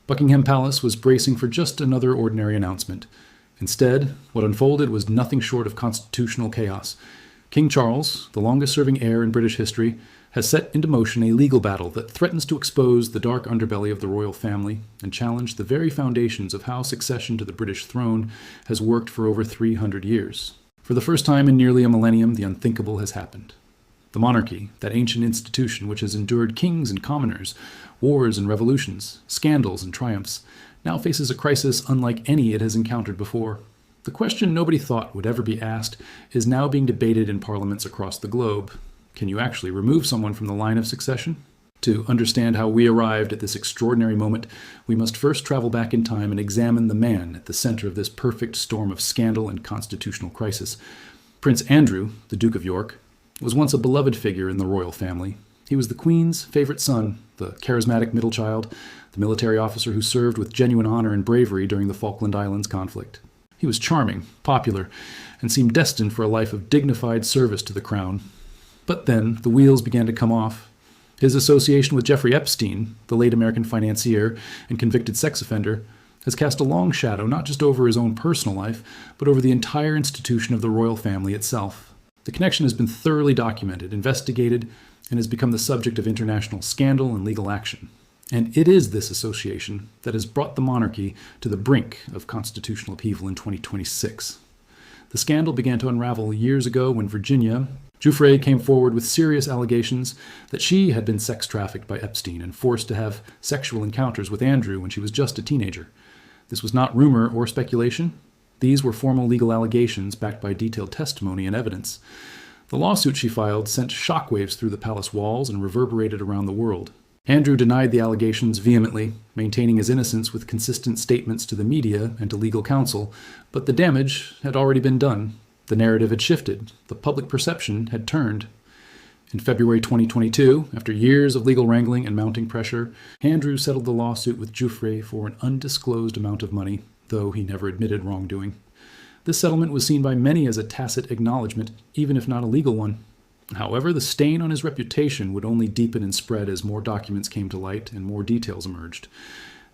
Buckingham Palace was bracing for just another ordinary announcement. Instead, what unfolded was nothing short of constitutional chaos. King Charles, the longest-serving heir in British history, has set into motion a legal battle that threatens to expose the dark underbelly of the royal family and challenge the very foundations of how succession to the British throne has worked for over 300 years. For the first time in nearly a millennium, the unthinkable has happened. The monarchy, that ancient institution which has endured kings and commoners, wars and revolutions, scandals and triumphs, now faces a crisis unlike any it has encountered before. The question nobody thought would ever be asked is now being debated in parliaments across the globe. Can you actually remove someone from the line of succession? To understand how we arrived at this extraordinary moment, we must first travel back in time and examine the man at the center of this perfect storm of scandal and constitutional crisis. Prince Andrew, the Duke of York, was once a beloved figure in the royal family. He was the Queen's favorite son, the charismatic middle child, the military officer who served with genuine honor and bravery during the Falkland Islands conflict. He was charming, popular, and seemed destined for a life of dignified service to the crown. But then the wheels began to come off. His association with Jeffrey Epstein, the late American financier and convicted sex offender, has cast a long shadow not just over his own personal life, but over the entire institution of the royal family itself. The connection has been thoroughly documented, investigated, and has become the subject of international scandal and legal action. And it is this association that has brought the monarchy to the brink of constitutional upheaval in 2026. The scandal began to unravel years ago when Virginia Giuffre came forward with serious allegations that she had been sex trafficked by Epstein and forced to have sexual encounters with Andrew when she was just a teenager. This was not rumor or speculation. These were formal legal allegations backed by detailed testimony and evidence. The lawsuit she filed sent shockwaves through the palace walls and reverberated around the world. Andrew denied the allegations vehemently, maintaining his innocence with consistent statements to the media and to legal counsel, but the damage had already been done. The narrative had shifted. The public perception had turned. In February 2022, after years of legal wrangling and mounting pressure, Andrew settled the lawsuit with Giuffre for an undisclosed amount of money, though he never admitted wrongdoing. This settlement was seen by many as a tacit acknowledgement, even if not a legal one. However, the stain on his reputation would only deepen and spread as more documents came to light and more details emerged.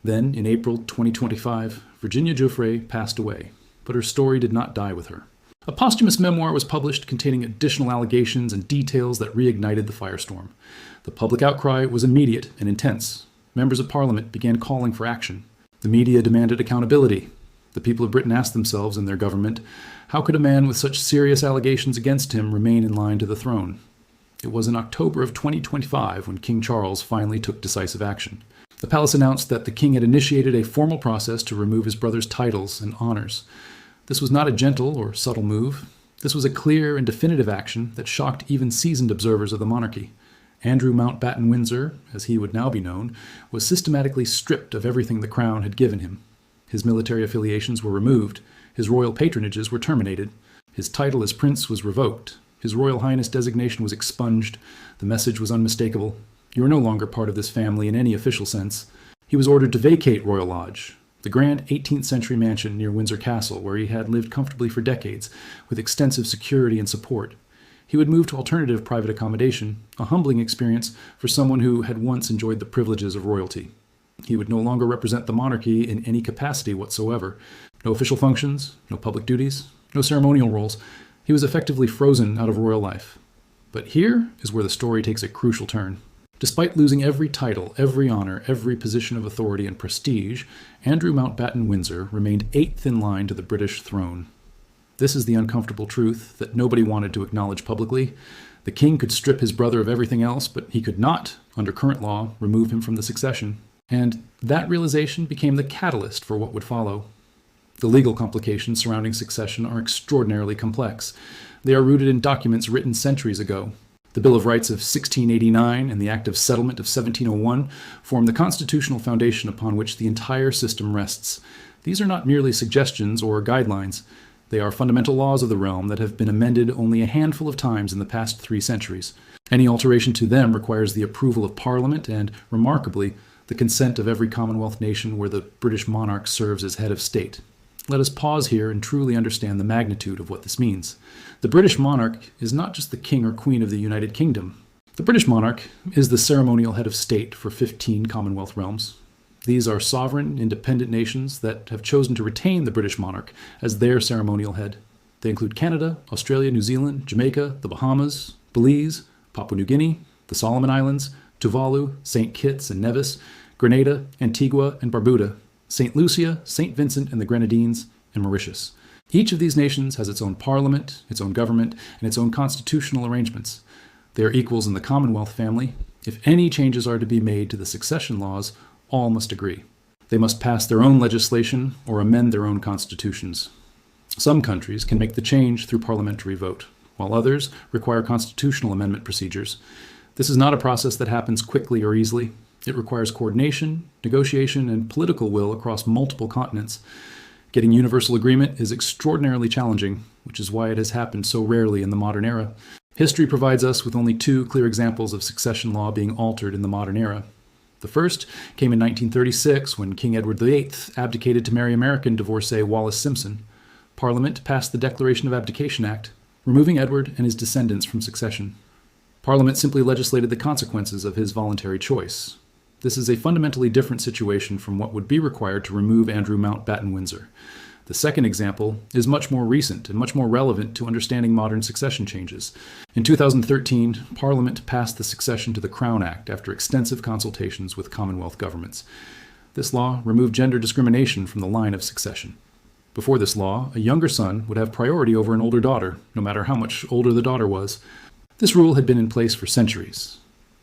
Then, in April 2025, Virginia Giuffre passed away, but her story did not die with her. A posthumous memoir was published containing additional allegations and details that reignited the firestorm. The public outcry was immediate and intense. Members of Parliament began calling for action. The media demanded accountability. The people of Britain asked themselves and their government, how could a man with such serious allegations against him remain in line to the throne? It was in October of 2025 when King Charles finally took decisive action. The palace announced that the king had initiated a formal process to remove his brother's titles and honors. This was not a gentle or subtle move. This was a clear and definitive action that shocked even seasoned observers of the monarchy. Andrew Mountbatten Windsor, as he would now be known, was systematically stripped of everything the crown had given him. His military affiliations were removed. His royal patronages were terminated. His title as prince was revoked. His Royal Highness designation was expunged. The message was unmistakable. You are no longer part of this family in any official sense. He was ordered to vacate Royal Lodge, the grand 18th century mansion near Windsor Castle, where he had lived comfortably for decades, with extensive security and support. He would move to alternative private accommodation, a humbling experience for someone who had once enjoyed the privileges of royalty. He would no longer represent the monarchy in any capacity whatsoever. No official functions, no public duties, no ceremonial roles. He was effectively frozen out of royal life. But here is where the story takes a crucial turn. Despite losing every title, every honor, every position of authority and prestige, Andrew Mountbatten Windsor remained 8th in line to the British throne. This is the uncomfortable truth that nobody wanted to acknowledge publicly. The king could strip his brother of everything else, but he could not, under current law, remove him from the succession. And that realization became the catalyst for what would follow. The legal complications surrounding succession are extraordinarily complex. They are rooted in documents written centuries ago. The Bill of Rights of 1689 and the Act of Settlement of 1701 form the constitutional foundation upon which the entire system rests. These are not merely suggestions or guidelines. They are fundamental laws of the realm that have been amended only a handful of times in the past 3 centuries. Any alteration to them requires the approval of Parliament and, remarkably, the consent of every Commonwealth nation where the British monarch serves as head of state. Let us pause here and truly understand the magnitude of what this means. The British monarch is not just the king or queen of the United Kingdom. The British monarch is the ceremonial head of state for 15 Commonwealth realms. These are sovereign, independent nations that have chosen to retain the British monarch as their ceremonial head. They include Canada, Australia, New Zealand, Jamaica, the Bahamas, Belize, Papua New Guinea, the Solomon Islands, Tuvalu, St. Kitts and Nevis, Grenada, Antigua and Barbuda, St. Lucia, St. Vincent and the Grenadines, and Mauritius. Each of these nations has its own parliament, its own government, and its own constitutional arrangements. They are equals in the Commonwealth family. If any changes are to be made to the succession laws, all must agree. They must pass their own legislation or amend their own constitutions. Some countries can make the change through parliamentary vote, while others require constitutional amendment procedures. This is not a process that happens quickly or easily. It requires coordination, negotiation, and political will across multiple continents. Getting universal agreement is extraordinarily challenging, which is why it has happened so rarely in the modern era. History provides us with only two clear examples of succession law being altered in the modern era. The first came in 1936 when King Edward VIII abdicated to marry American divorcee Wallis Simpson. Parliament passed the Declaration of Abdication Act, removing Edward and his descendants from succession. Parliament simply legislated the consequences of his voluntary choice. This is a fundamentally different situation from what would be required to remove Andrew Mountbatten Windsor. The second example is much more recent and much more relevant to understanding modern succession changes. In 2013, Parliament passed the Succession to the Crown Act after extensive consultations with Commonwealth governments. This law removed gender discrimination from the line of succession. Before this law, a younger son would have priority over an older daughter, no matter how much older the daughter was. This rule had been in place for centuries.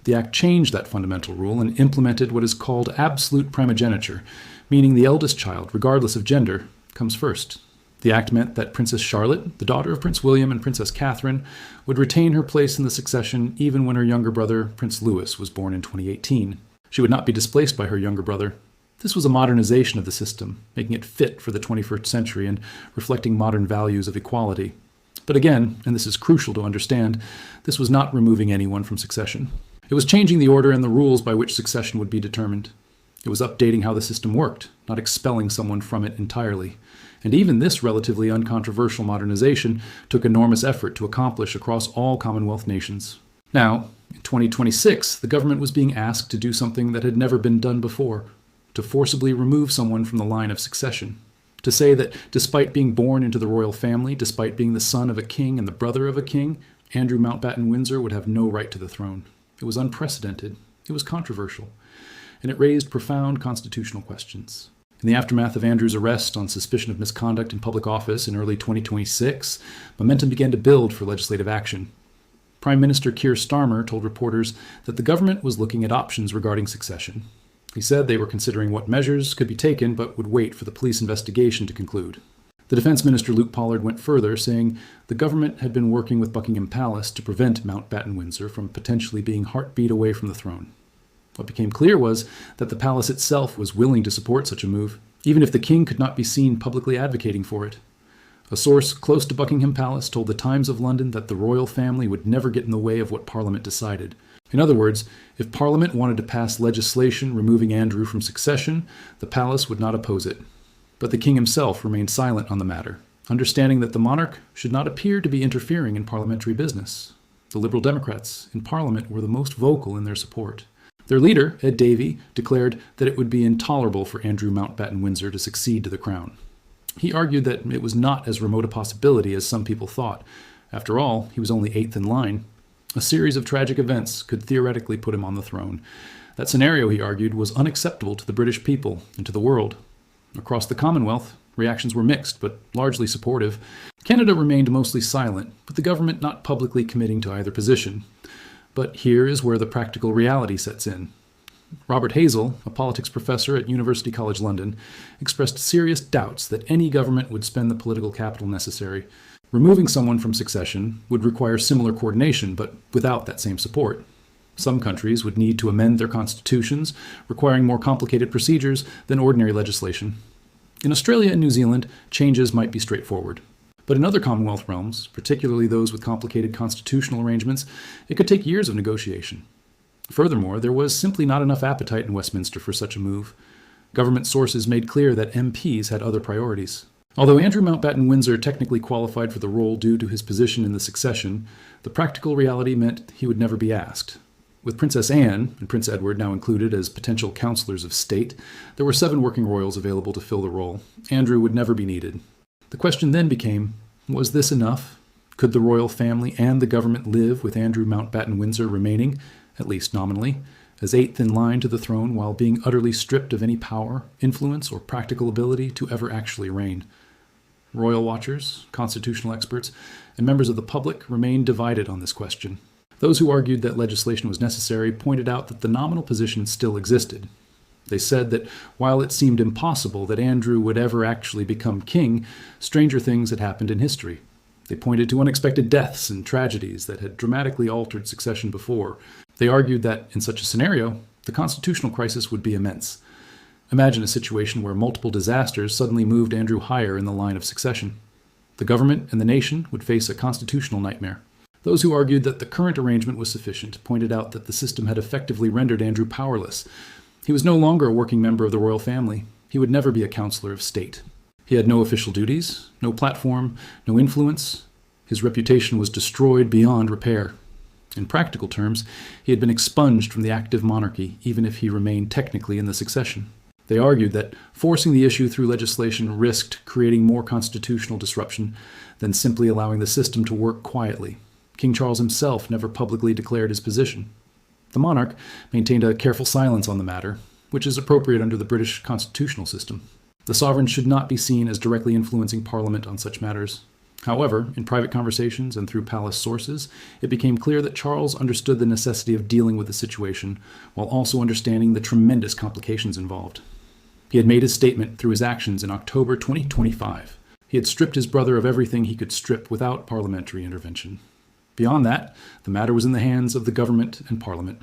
The Act changed that fundamental rule and implemented what is called absolute primogeniture, meaning the eldest child, regardless of gender, comes first. The Act meant that Princess Charlotte, the daughter of Prince William and Princess Catherine, would retain her place in the succession even when her younger brother, Prince Louis, was born in 2018. She would not be displaced by her younger brother. This was a modernization of the system, making it fit for the 21st century and reflecting modern values of equality. But again, and this is crucial to understand, this was not removing anyone from succession. It was changing the order and the rules by which succession would be determined. It was updating how the system worked, not expelling someone from it entirely. And even this relatively uncontroversial modernization took enormous effort to accomplish across all Commonwealth nations. Now, in 2026, the government was being asked to do something that had never been done before, to forcibly remove someone from the line of succession. To say that despite being born into the royal family, despite being the son of a king and the brother of a king, Andrew Mountbatten Windsor would have no right to the throne. It was unprecedented, it was controversial, and it raised profound constitutional questions. In the aftermath of Andrew's arrest on suspicion of misconduct in public office in early 2026, momentum began to build for legislative action. Prime Minister Keir Starmer told reporters that the government was looking at options regarding succession. He said they were considering what measures could be taken but would wait for the police investigation to conclude. The Defense Minister Luke Pollard went further, saying the government had been working with Buckingham Palace to prevent Mountbatten Windsor from potentially being heartbeat away from the throne. What became clear was that the palace itself was willing to support such a move, even if the king could not be seen publicly advocating for it. A source close to Buckingham Palace told the Times of London that the royal family would never get in the way of what Parliament decided. In other words, if Parliament wanted to pass legislation removing Andrew from succession, the palace would not oppose it. But the king himself remained silent on the matter, understanding that the monarch should not appear to be interfering in parliamentary business. The Liberal Democrats in Parliament were the most vocal in their support. Their leader, Ed Davey, declared that it would be intolerable for Andrew Mountbatten Windsor to succeed to the crown. He argued that it was not as remote a possibility as some people thought. After all, he was only eighth in line. A series of tragic events could theoretically put him on the throne. That scenario, he argued, was unacceptable to the British people and to the world. Across the Commonwealth, reactions were mixed, but largely supportive. Canada remained mostly silent, with the government not publicly committing to either position. But here is where the practical reality sets in. Robert Hazel, a politics professor at University College London, expressed serious doubts that any government would spend the political capital necessary. Removing someone from succession would require similar coordination, but without that same support. Some countries would need to amend their constitutions, requiring more complicated procedures than ordinary legislation. In Australia and New Zealand, changes might be straightforward. But in other Commonwealth realms, particularly those with complicated constitutional arrangements, it could take years of negotiation. Furthermore, there was simply not enough appetite in Westminster for such a move. Government sources made clear that MPs had other priorities. Although Andrew Mountbatten Windsor technically qualified for the role due to his position in the succession, the practical reality meant he would never be asked. With Princess Anne and Prince Edward now included as potential counselors of state, there were 7 working royals available to fill the role. Andrew would never be needed. The question then became, was this enough? Could the royal family and the government live with Andrew Mountbatten-Windsor remaining, at least nominally, as 8th in line to the throne while being utterly stripped of any power, influence, or practical ability to ever actually reign? Royal watchers, constitutional experts, and members of the public remained divided on this question. Those who argued that legislation was necessary pointed out that the nominal position still existed. They said that while it seemed impossible that Andrew would ever actually become king, stranger things had happened in history. They pointed to unexpected deaths and tragedies that had dramatically altered succession before. They argued that, in such a scenario, the constitutional crisis would be immense. Imagine a situation where multiple disasters suddenly moved Andrew higher in the line of succession. The government and the nation would face a constitutional nightmare. Those who argued that the current arrangement was sufficient pointed out that the system had effectively rendered Andrew powerless. He was no longer a working member of the royal family. He would never be a counselor of state. He had no official duties, no platform, no influence. His reputation was destroyed beyond repair. In practical terms, he had been expunged from the active monarchy, even if he remained technically in the succession. They argued that forcing the issue through legislation risked creating more constitutional disruption than simply allowing the system to work quietly. King Charles himself never publicly declared his position. The monarch maintained a careful silence on the matter, which is appropriate under the British constitutional system. The sovereign should not be seen as directly influencing Parliament on such matters. However, in private conversations and through palace sources, it became clear that Charles understood the necessity of dealing with the situation while also understanding the tremendous complications involved. He had made his statement through his actions in October 2025. He had stripped his brother of everything he could strip without parliamentary intervention. Beyond that, the matter was in the hands of the government and Parliament.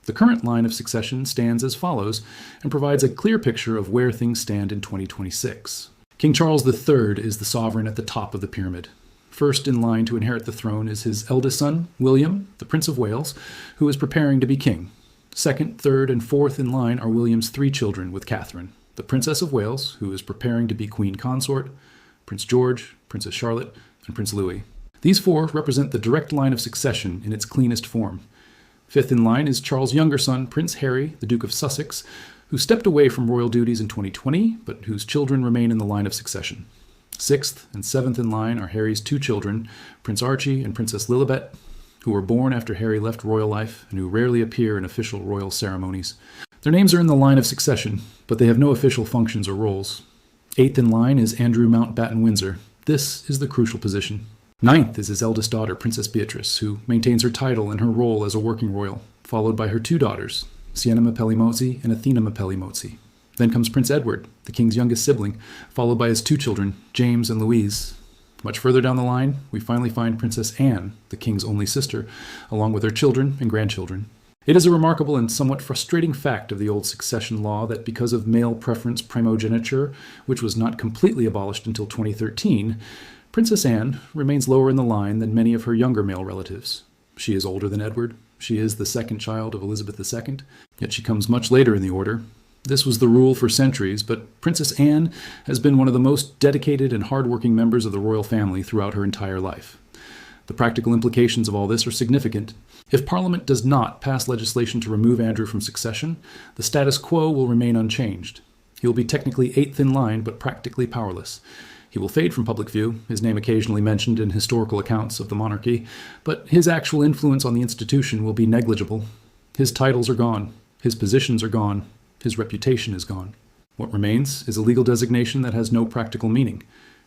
The current line of succession stands as follows and provides a clear picture of where things stand in 2026. King Charles III is the sovereign at the top of the pyramid. First in line to inherit the throne is his eldest son, William, the Prince of Wales, who is preparing to be king. Second, third, and fourth in line are William's 3 children with Catherine, the Princess of Wales, who is preparing to be Queen Consort, Prince George, Princess Charlotte, and Prince Louis. These 4 represent the direct line of succession in its cleanest form. Fifth in line is Charles' younger son, Prince Harry, the Duke of Sussex, who stepped away from royal duties in 2020, but whose children remain in the line of succession. Sixth and seventh in line are Harry's 2 children, Prince Archie and Princess Lilibet, who were born after Harry left royal life and who rarely appear in official royal ceremonies. Their names are in the line of succession, but they have no official functions or roles. Eighth in line is Andrew Mountbatten-Windsor. This is the crucial position. Ninth is his eldest daughter, Princess Beatrice, who maintains her title and her role as a working royal, followed by her 2 daughters, Sienna Mapelli-Mozzi and Athena Mapelli-Mozzi. Then comes Prince Edward, the king's youngest sibling, followed by his 2 children, James and Louise. Much further down the line, we finally find Princess Anne, the king's only sister, along with her children and grandchildren. It is a remarkable and somewhat frustrating fact of the old succession law that because of male preference primogeniture, which was not completely abolished until 2013, Princess Anne remains lower in the line than many of her younger male relatives. She is older than Edward. She is the second child of Elizabeth II, yet she comes much later in the order. This was the rule for centuries, but Princess Anne has been one of the most dedicated and hardworking members of the royal family throughout her entire life. The practical implications of all this are significant. If Parliament does not pass legislation to remove Andrew from succession, the status quo will remain unchanged. He will be technically 8th in line, but practically powerless. He will fade from public view, his name occasionally mentioned in historical accounts of the monarchy, but his actual influence on the institution will be negligible. His titles are gone, his positions are gone, his reputation is gone. What remains is a legal designation that has no practical meaning.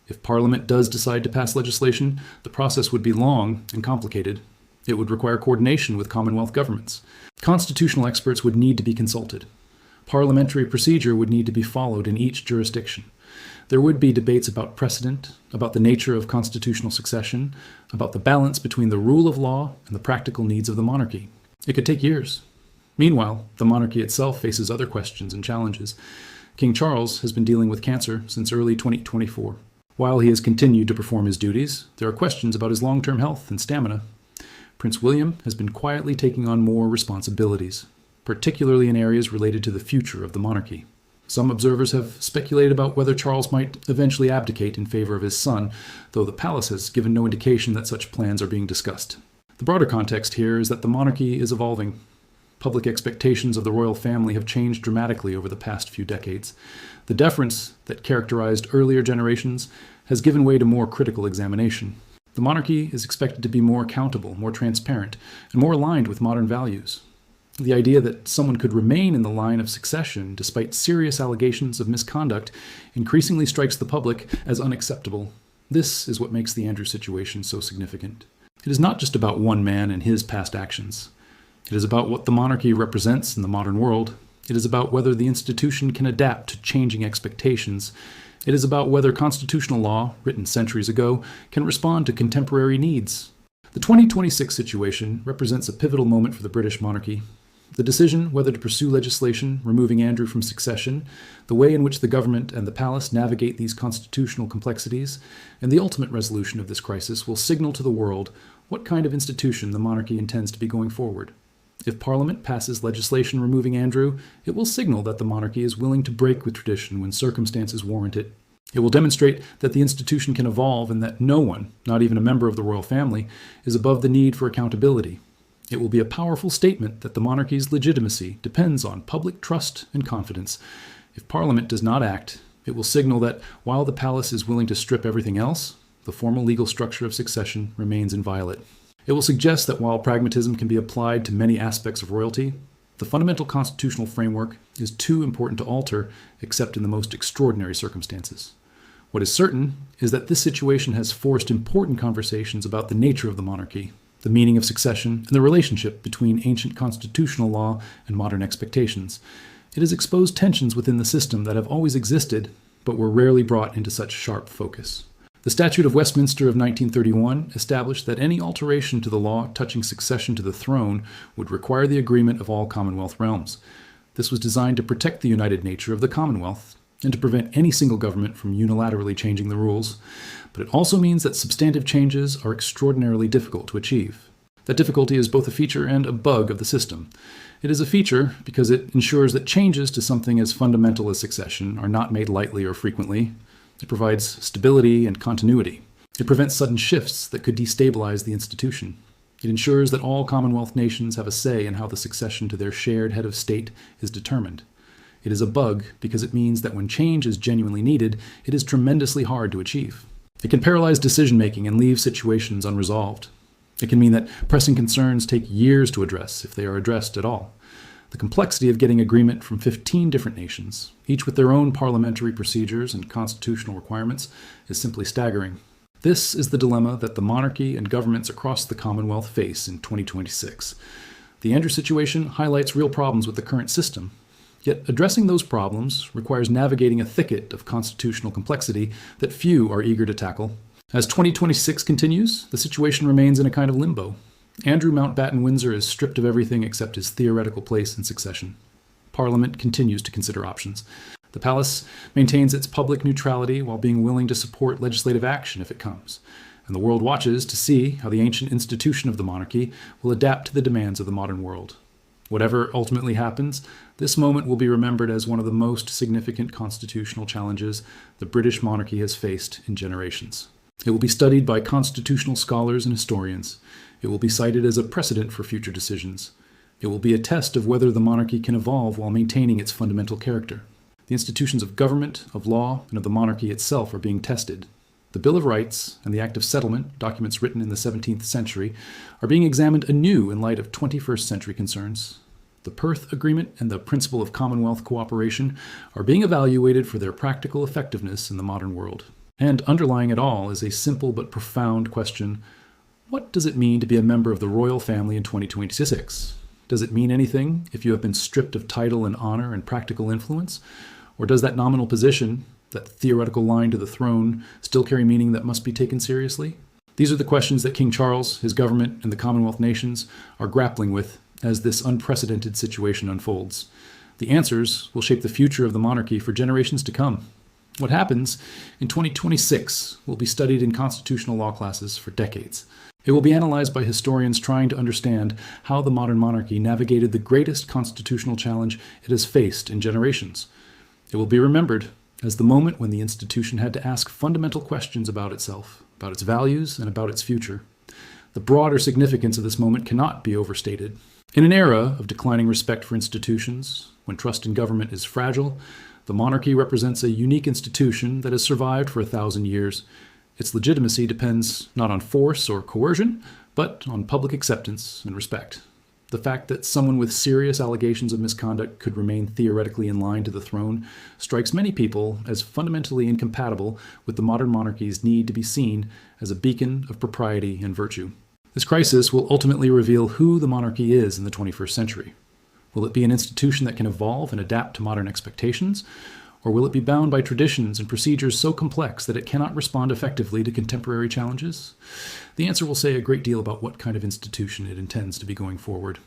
If Parliament does decide to pass legislation, the process would be long and complicated. It would require coordination with Commonwealth governments. Constitutional experts would need to be consulted. Parliamentary procedure would need to be followed in each jurisdiction. There would be debates about precedent, about the nature of constitutional succession, about the balance between the rule of law and the practical needs of the monarchy. It could take years. Meanwhile, the monarchy itself faces other questions and challenges. King Charles has been dealing with cancer since early 2024. While he has continued to perform his duties, there are questions about his long-term health and stamina. Prince William has been quietly taking on more responsibilities, particularly in areas related to the future of the monarchy. Some observers have speculated about whether Charles might eventually abdicate in favor of his son, though the palace has given no indication that such plans are being discussed. The broader context here is that the monarchy is evolving. Public expectations of the royal family have changed dramatically over the past few decades. The deference that characterized earlier generations has given way to more critical examination. The monarchy is expected to be more accountable, more transparent, and more aligned with modern values. The idea that someone could remain in the line of succession despite serious allegations of misconduct increasingly strikes the public as unacceptable. This is what makes the Andrew situation so significant. It is not just about one man and his past actions. It is about what the monarchy represents in the modern world. It is about whether the institution can adapt to changing expectations. It is about whether constitutional law, written centuries ago, can respond to contemporary needs. The 2026 situation represents a pivotal moment for the British monarchy. The decision whether to pursue legislation removing Andrew from succession, the way in which the government and the palace navigate these constitutional complexities, and the ultimate resolution of this crisis will signal to the world what kind of institution the monarchy intends to be going forward. If Parliament passes legislation removing Andrew, it will signal that the monarchy is willing to break with tradition when circumstances warrant it. It will demonstrate that the institution can evolve and that no one, not even a member of the royal family, is above the need for accountability. It will be a powerful statement that the monarchy's legitimacy depends on public trust and confidence. If Parliament does not act, it will signal that while the palace is willing to strip everything else, the formal legal structure of succession remains inviolate. It will suggest that while pragmatism can be applied to many aspects of royalty, the fundamental constitutional framework is too important to alter except in the most extraordinary circumstances. What is certain is that this situation has forced important conversations about the nature of the monarchy, the meaning of succession, and the relationship between ancient constitutional law and modern expectations. It has exposed tensions within the system that have always existed, but were rarely brought into such sharp focus. The Statute of Westminster of 1931 established that any alteration to the law touching succession to the throne would require the agreement of all Commonwealth realms. This was designed to protect the united nature of the Commonwealth and to prevent any single government from unilaterally changing the rules. But it also means that substantive changes are extraordinarily difficult to achieve. That difficulty is both a feature and a bug of the system. It is a feature because it ensures that changes to something as fundamental as succession are not made lightly or frequently. It provides stability and continuity. It prevents sudden shifts that could destabilize the institution. It ensures that all Commonwealth nations have a say in how the succession to their shared head of state is determined. It is a bug because it means that when change is genuinely needed, it is tremendously hard to achieve. It can paralyze decision-making and leave situations unresolved. It can mean that pressing concerns take years to address, if they are addressed at all. The complexity of getting agreement from 15 different nations, each with their own parliamentary procedures and constitutional requirements, is simply staggering. This is the dilemma that the monarchy and governments across the Commonwealth face in 2026. The Andrew situation highlights real problems with the current system. Yet addressing those problems requires navigating a thicket of constitutional complexity that few are eager to tackle. As 2026 continues, the situation remains in a kind of limbo. Andrew Mountbatten Windsor is stripped of everything except his theoretical place in succession. Parliament continues to consider options. The palace maintains its public neutrality while being willing to support legislative action if it comes. And the world watches to see how the ancient institution of the monarchy will adapt to the demands of the modern world. Whatever ultimately happens, this moment will be remembered as one of the most significant constitutional challenges the British monarchy has faced in generations. It will be studied by constitutional scholars and historians. It will be cited as a precedent for future decisions. It will be a test of whether the monarchy can evolve while maintaining its fundamental character. The institutions of government, of law, and of the monarchy itself are being tested. The Bill of Rights and the Act of Settlement, documents written in the 17th century, are being examined anew in light of 21st century concerns. The Perth Agreement and the principle of Commonwealth cooperation are being evaluated for their practical effectiveness in the modern world. And underlying it all is a simple but profound question: what does it mean to be a member of the royal family in 2026? Does it mean anything if you have been stripped of title and honor and practical influence? Or does that nominal position, that theoretical line to the throne, still carry meaning that must be taken seriously? These are the questions that King Charles, his government, and the Commonwealth nations are grappling with as this unprecedented situation unfolds. The answers will shape the future of the monarchy for generations to come. What happens in 2026 will be studied in constitutional law classes for decades. It will be analyzed by historians trying to understand how the modern monarchy navigated the greatest constitutional challenge it has faced in generations. It will be remembered as the moment when the institution had to ask fundamental questions about itself, about its values, and about its future. The broader significance of this moment cannot be overstated. In an era of declining respect for institutions, when trust in government is fragile, the monarchy represents a unique institution that has survived for 1,000 years. Its legitimacy depends not on force or coercion, but on public acceptance and respect. The fact that someone with serious allegations of misconduct could remain theoretically in line to the throne strikes many people as fundamentally incompatible with the modern monarchy's need to be seen as a beacon of propriety and virtue. This crisis will ultimately reveal who the monarchy is in the 21st century. Will it be an institution that can evolve and adapt to modern expectations, or will it be bound by traditions and procedures so complex that it cannot respond effectively to contemporary challenges? The answer will say a great deal about what kind of institution it intends to be going forward.